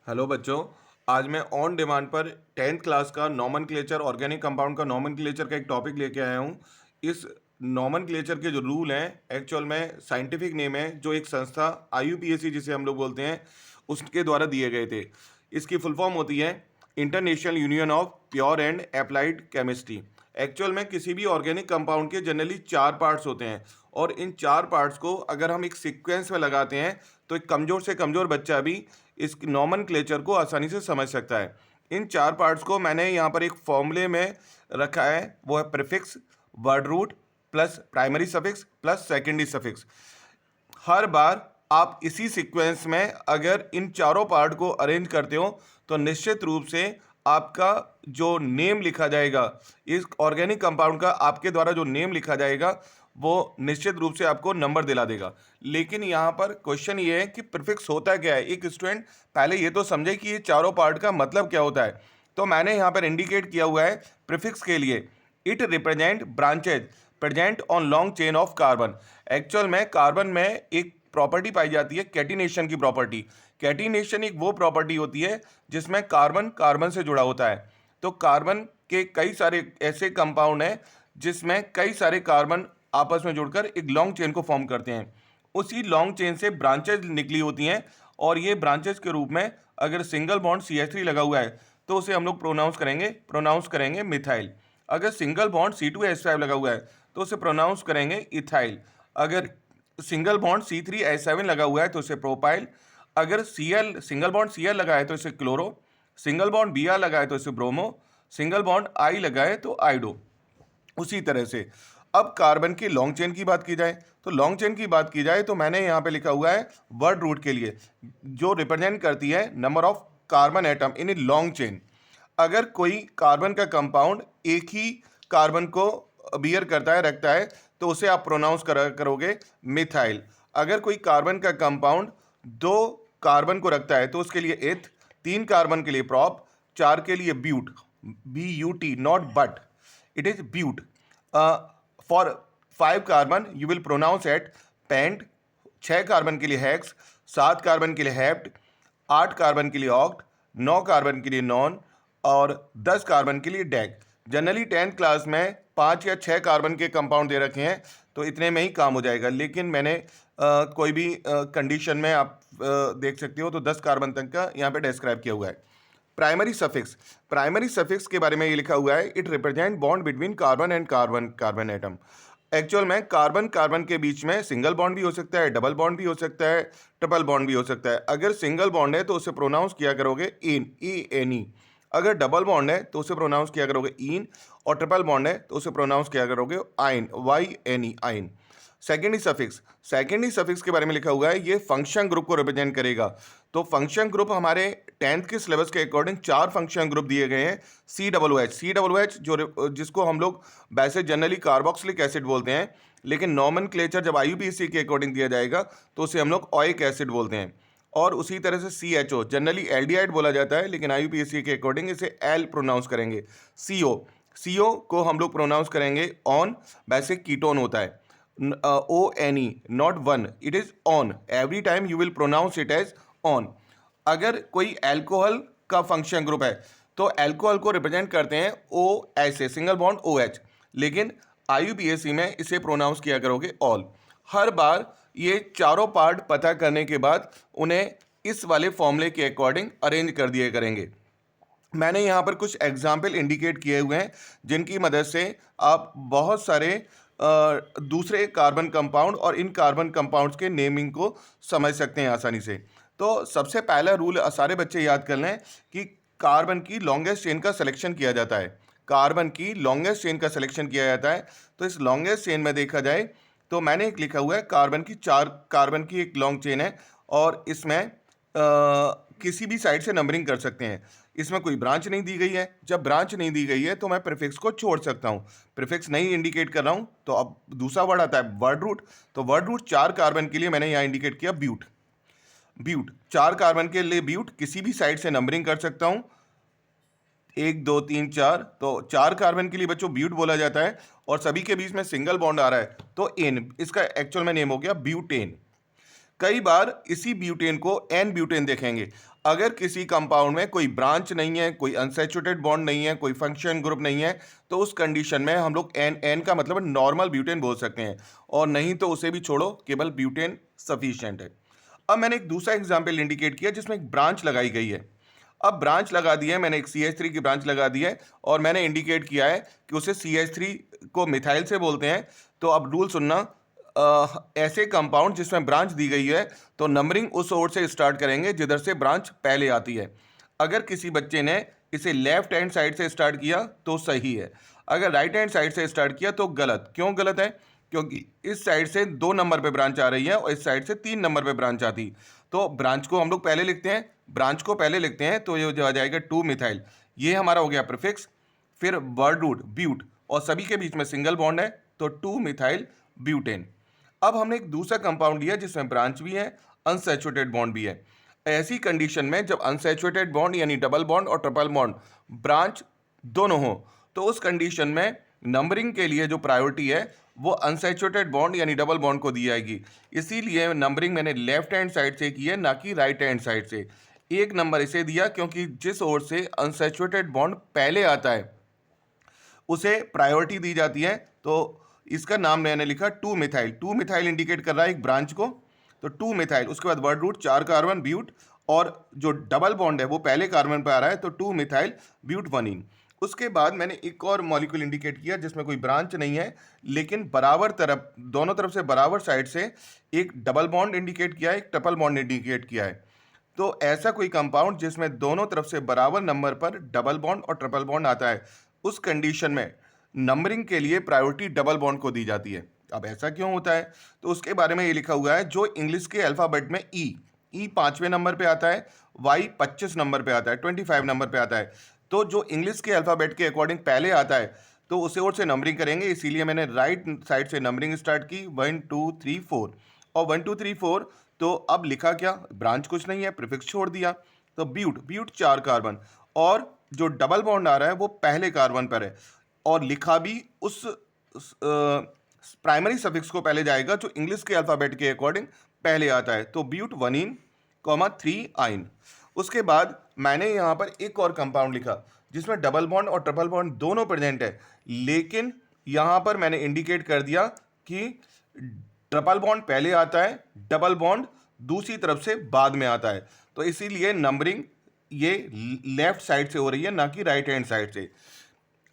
Hello बच्चों। आज मैं ऑन डिमांड पर 10th क्लास का नॉमनक्लेचर ऑर्गेनिक कंपाउंड का नॉमनक्लेचर का एक टॉपिक लेके आया हूँ। इस नॉमनक्लेचर के जो रूल हैं एक्चुअल में साइंटिफिक नेम है जो एक संस्था आईयूपीएसी जिसे हम लोग बोलते हैं उसके द्वारा दिए गए थे। इसकी फुल फॉर्म होती है international union of pure and applied chemistry. Actual में किसी भी ऑर्गेनिक कंपाउंड के जनरली 4 पार्ट्स होते हैं और इन 4 पार्ट्स को अगर हम एक सीक्वेंस में लगाते हैं तो एक कमज़ोर से कमज़ोर बच्चा भी इस नॉमनक्लेचर को आसानी से समझ सकता है। इन 4 पार्ट्स को मैंने यहाँ पर एक फॉर्मूले में रखा है, वो है prefix, word root plus primary suffix plus secondary suffix. हर बार आप इसी सीक्वेंस में अगर इन चारों पार्ट को अरेंज करते हो तो निश्चित रूप से आपका जो नेम लिखा जाएगा इस ऑर्गेनिक कंपाउंड का, आपके द्वारा जो नेम लिखा जाएगा वो निश्चित रूप से आपको नंबर दिला देगा। लेकिन यहाँ पर क्वेश्चन ये है कि प्रीफिक्स होता क्या है। एक स्टूडेंट पहले ये तो समझे कि ये चारों पार्ट का मतलब क्या होता है। तो मैंने यहाँ पर इंडिकेट किया हुआ है प्रीफिक्स के लिए, it represent branches present on long chain of carbon. Actual में कार्बन में एक प्रॉपर्टी पाई जाती है कैटिनेशन की प्रॉपर्टी। कैटिनेशन एक वो प्रॉपर्टी होती है जिसमें कार्बन कार्बन से जुड़ा होता है। तो कार्बन के कई सारे ऐसे कंपाउंड हैं जिसमें कई सारे कार्बन आपस में जुड़कर एक लॉन्ग चेन को फॉर्म करते हैं। उसी लॉन्ग चेन से ब्रांचेज निकली होती हैं और ये ब्रांचेज के रूप में अगर सिंगल बॉन्ड CH3 लगा हुआ है तो उसे हम लोग प्रोनाउंस करेंगे मिथाइल। अगर सिंगल बॉन्ड C2H5 लगा हुआ है तो उसे प्रोनाउंस करेंगे इथाइल। अगर सिंगल बॉन्ड C3H7 लगा हुआ है तो इसे प्रोपाइल। अगर सिंगल बॉन्ड Cl लगा है तो इसे क्लोरो। सिंगल बॉन्ड Br लगा है तो इसे ब्रोमो। सिंगल बॉन्ड I लगा है तो आइडो। उसी तरह से अब कार्बन की लॉन्ग चेन की बात की जाए तो लॉन्ग चेन की बात की जाए तो मैंने यहाँ पे लिखा हुआ है वर्ड रूट के लिए जो रिप्रेजेंट करती है number of carbon atom in a long chain. अगर कोई कार्बन का कंपाउंड एक ही कार्बन को बियर करता है, रखता है, तो उसे आप प्रोनाउंस करोगे मिथाइल। अगर कोई कार्बन का कंपाउंड 2 कार्बन को रखता है तो उसके लिए एथ, 3 कार्बन के लिए प्रॉप, 4 के लिए but, BUT not but, it is but. For 5 carbon you will pronounce it pent, 6 carbon के लिए हेक्स, 7 कार्बन के लिए हेप्ट, 8 कार्बन के लिए ऑक्ट, 9 कार्बन के लिए नॉन और 10 कार्बन के लिए डैग। जनरली 10th क्लास में 5 या 6 कार्बन के कंपाउंड दे रखे हैं तो इतने में ही काम हो जाएगा। लेकिन मैंने कोई भी कंडीशन में आप देख सकते हो तो 10 कार्बन तक का यहाँ पे डिस्क्राइब किया हुआ है। प्राइमरी सफिक्स के बारे में ये लिखा हुआ है, it represent bond between carbon and carbon carbon atom. Actual में कार्बन कार्बन के बीच में सिंगल बॉन्ड भी हो सकता है, डबल बॉन्ड भी हो सकता है, ट्रिपल बॉन्ड भी हो सकता है। अगर सिंगल बॉन्ड है तो उसे प्रोनाउंस किया करोगे इन, ENE। अगर डबल बॉन्ड है तो उसे प्रोनाउंस किया करोगे इन और ट्रिपल बॉन्ड है तो उसे प्रोनाउंस किया करोगे आइन, YNE आइन। सेकेंडरी सफिक्स के बारे में लिखा हुआ है, ये फंक्शन ग्रुप को रिप्रेजेंट करेगा। तो फंक्शन ग्रुप हमारे 10th के सिलेबस के अकॉर्डिंग 4 फंक्शन ग्रुप दिए गए हैं। COOH जो जिसको हम लोग वैसे जनरली कार्बोक्सिलिक एसिड बोलते हैं, लेकिन नॉमेनक्लेचर जब IUPAC के अकॉर्डिंग दिया जाएगा तो उसे हम लोग ओइक एसिड बोलते हैं। और उसी तरह से CHO जनरली एल्डिहाइड बोला जाता है, लेकिन IUPAC के अकॉर्डिंग इसे एल प्रोनाउंस करेंगे। CO को हम लोग प्रोनाउंस करेंगे ऑन, वैसे कीटोन होता है। ONE not one, it is on. Every time you will pronounce it as on. अगर कोई एल्कोहल का फंक्शन ग्रुप है तो एल्कोहल को रिप्रेजेंट करते हैं OH से, सिंगल बॉन्ड OH, लेकिन IUPAC में इसे प्रोनाउंस किया करोगे ऑल। हर बार ये चारों पार्ट पता करने के बाद उन्हें इस वाले फॉर्मूले के अकॉर्डिंग अरेंज कर दिए करेंगे। मैंने यहाँ पर कुछ एग्जाम्पल इंडिकेट किए हुए हैं जिनकी मदद से आप बहुत सारे दूसरे कार्बन कंपाउंड और इन कार्बन कंपाउंड्स के नेमिंग को समझ सकते हैं आसानी से। तो सबसे पहला रूल सारे बच्चे याद कर लें कि कार्बन की लॉन्गेस्ट चेन का सिलेक्शन किया जाता है। कार्बन की लॉन्गेस्ट चेन का सिलेक्शन किया जाता है। तो इस लॉन्गेस्ट चेन में देखा जाए तो मैंने एक लिखा हुआ है, कार्बन की 4 कार्बन की एक लॉन्ग चेन है और इसमें किसी भी साइड से नंबरिंग कर सकते हैं। इसमें कोई ब्रांच नहीं दी गई है। जब ब्रांच नहीं दी गई है तो मैं प्रीफिक्स को छोड़ सकता हूँ। प्रीफिक्स नहीं इंडिकेट कर रहा हूँ तो अब दूसरा वर्ड आता है वर्ड रूट। तो वर्ड रूट 4 कार्बन के लिए मैंने यहाँ इंडिकेट किया ब्यूट। ब्यूट 4 कार्बन के लिए ब्यूट, किसी भी साइड से नंबरिंग कर सकता हूँ, 1 2 3 4। तो 4 कार्बन के लिए बच्चों ब्यूट बोला जाता है और सभी के बीच में सिंगल बॉन्ड आ रहा है तो एन, इसका एक्चुअल में नेम हो गया ब्यूटेन। कई बार इसी ब्यूटेन को एन ब्यूटेन देखेंगे। अगर किसी कंपाउंड में कोई ब्रांच नहीं है, कोई अनसैचुरेटेड बॉन्ड नहीं है, कोई फंक्शन ग्रुप नहीं है, तो उस कंडीशन में हम लोग एन का मतलब नॉर्मल ब्यूटेन बोल सकते हैं, और नहीं तो उसे भी छोड़ो, केवल ब्यूटेन सफिशिएंट है। अब मैंने एक दूसरा एग्जाम्पल इंडिकेट किया जिसमें एक ब्रांच लगाई गई है। अब ब्रांच लगा दी है, मैंने एक CH3 की ब्रांच लगा दी है और मैंने इंडिकेट किया है कि उसे CH3 को मिथाइल से बोलते हैं। तो अब रूल सुनना, ऐसे कंपाउंड जिसमें ब्रांच दी गई है तो नंबरिंग उस ओर से स्टार्ट करेंगे जिधर से ब्रांच पहले आती है। अगर किसी बच्चे ने इसे लेफ्ट हैंड साइड से स्टार्ट किया तो सही है, अगर राइट हैंड साइड से स्टार्ट किया तो गलत। क्यों गलत है? क्योंकि इस साइड से 2 नंबर पे ब्रांच आ रही है और इस साइड से 3 नंबर पे ब्रांच आती, तो ब्रांच को हम लोग पहले लिखते हैं, ब्रांच को पहले लिखते हैं तो ये आ जाएगा 2 मिथाइल। ये हमारा हो गया प्रीफिक्स। फिर वर्ड रूट ब्यूट और सभी के बीच में सिंगल बॉन्ड है तो 2 मिथाइल ब्यूटेन। अब हमने एक दूसरा कंपाउंड लिया जिसमें ब्रांच भी है, अनसैचुरेटेड बॉन्ड भी है। ऐसी कंडीशन में जब अनसैचुरेटेड बॉन्ड यानी डबल बॉन्ड और ट्रिपल बॉन्ड ब्रांच दोनों हो तो उस कंडीशन में नंबरिंग के लिए जो प्रायोरिटी है वो अनसैचुरेटेड बॉन्ड यानी डबल बॉन्ड को दी जाएगी। इसीलिए नंबरिंग मैंने लेफ्ट हैंड साइड से की है, ना कि राइट हैंड साइड से। एक नंबर इसे दिया क्योंकि जिस ओर से अनसैचुरेटेड बॉन्ड पहले आता है उसे प्रायोरिटी दी जाती है। तो इसका नाम मैंने लिखा 2 मिथाइल। 2 मिथाइल इंडिकेट कर रहा है एक ब्रांच को, तो 2 मिथाइल। उसके बाद वर्ड रूट 4 कार्बन ब्यूट, और जो डबल बॉन्ड है वो पहले कार्बन पर आ रहा है तो 2 मिथाइल ब्यूट 1इन। उसके बाद मैंने एक और मॉलिक्यूल इंडिकेट किया जिसमें कोई ब्रांच नहीं है लेकिन बराबर तरफ, दोनों तरफ से बराबर साइड से एक डबल बॉन्ड इंडिकेट किया है, एक ट्रिपल बॉन्ड इंडिकेट किया है। तो ऐसा कोई कंपाउंड जिसमें दोनों तरफ से बराबर नंबर पर डबल बॉन्ड और ट्रिपल बॉन्ड आता है, उस कंडीशन में नंबरिंग के लिए प्रायोरिटी डबल बॉन्ड को दी जाती है। अब ऐसा क्यों होता है? तो उसके बारे में ये लिखा हुआ है, जो इंग्लिश के अल्फ़ाबेट में ई 5वें नंबर पे आता है, वाई 25 नंबर पे आता है, 25 नंबर पे आता है। तो जो इंग्लिश के अल्फ़ाबेट के अकॉर्डिंग पहले आता है तो उसे और से नंबरिंग करेंगे, इसीलिए मैंने राइट साइड से नंबरिंग स्टार्ट की 1 2 3 4, और 1 2 3 4। तो अब लिखा क्या? ब्रांच कुछ नहीं है, प्रीफिक्स छोड़ दिया, तो ब्यूट 4 कार्बन, और जो डबल बॉन्ड आ रहा है वो पहले कार्बन पर है, और लिखा भी उस प्राइमरी सफिक्स को पहले जाएगा जो इंग्लिश के अल्फ़ाबेट के अकॉर्डिंग पहले आता है, तो ब्यूट 1इन, 3 आइन। उसके बाद मैंने यहाँ पर एक और कंपाउंड लिखा जिसमें डबल बॉन्ड और ट्रिपल बॉन्ड दोनों प्रेजेंट है, लेकिन यहाँ पर मैंने इंडिकेट कर दिया कि ट्रिपल बॉन्ड पहले आता है, डबल बॉन्ड दूसरी तरफ से बाद में आता है। तो इसीलिए नंबरिंग ये लेफ्ट साइड से हो रही है, ना कि राइट हैंड साइड से।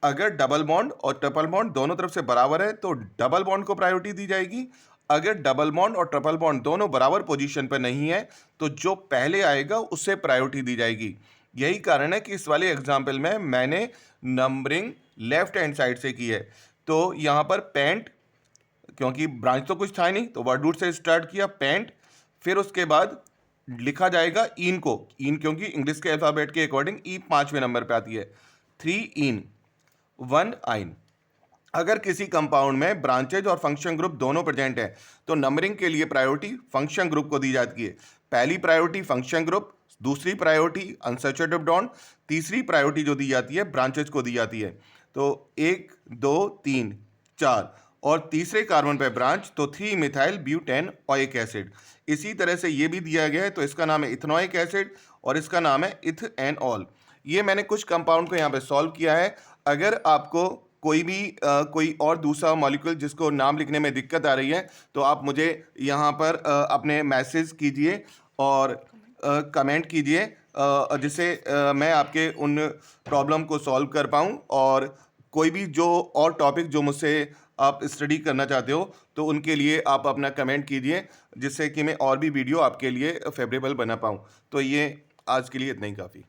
अगर डबल बॉन्ड और ट्रिपल बॉन्ड दोनों तरफ से बराबर है तो डबल बॉन्ड को प्रायोरिटी दी जाएगी। अगर डबल बॉन्ड और ट्रिपल बॉन्ड दोनों बराबर पोजीशन पर नहीं है तो जो पहले आएगा उससे प्रायोरिटी दी जाएगी। यही कारण है कि इस वाले एग्जाम्पल में मैंने नंबरिंग लेफ्ट हैंड साइड से की है। तो यहाँ पर पेंट, क्योंकि ब्रांच तो कुछ था नहीं तो वर्ड रूट से स्टार्ट किया पेंट, फिर उसके बाद लिखा जाएगा इन को, इन क्योंकि इंग्लिश के अल्फ़ाबेट के अकॉर्डिंग ई 5वें नंबर पे आती है, 3 इन 1 आइन। अगर किसी कंपाउंड में ब्रांचेज और फंक्शन ग्रुप दोनों प्रेजेंट है तो नंबरिंग के लिए प्रायोरिटी फंक्शन ग्रुप को दी जाती है। पहली प्रायोरिटी फंक्शन ग्रुप, दूसरी प्रायोरिटी अनसैचुरेटेड बॉन्ड, तीसरी प्रायोरिटी जो दी जाती है ब्रांचेज को दी जाती है। तो 1 2 3 4, और तीसरे कार्बन पे ब्रांच तो 3 मिथाइल ब्यूटेन ओइक एसिड। इसी तरह से ये भी दिया गया है, तो इसका नाम है इथेनोइक एसिड और इसका नाम है इथेनॉल। ये मैंने कुछ कंपाउंड को यहाँ पे सॉल्व किया है। अगर आपको कोई भी कोई और दूसरा मॉलिक्यूल जिसको नाम लिखने में दिक्कत आ रही है तो आप मुझे यहाँ पर अपने मैसेज कीजिए और कमेंट कीजिए, जिससे मैं आपके उन प्रॉब्लम को सॉल्व कर पाऊँ, और कोई भी जो और टॉपिक जो मुझसे आप स्टडी करना चाहते हो तो उनके लिए आप अपना कमेंट कीजिए, जिससे कि मैं और भी वीडियो आपके लिए फेवरेबल बना पाऊँ। तो ये आज के लिए इतना ही काफ़ी।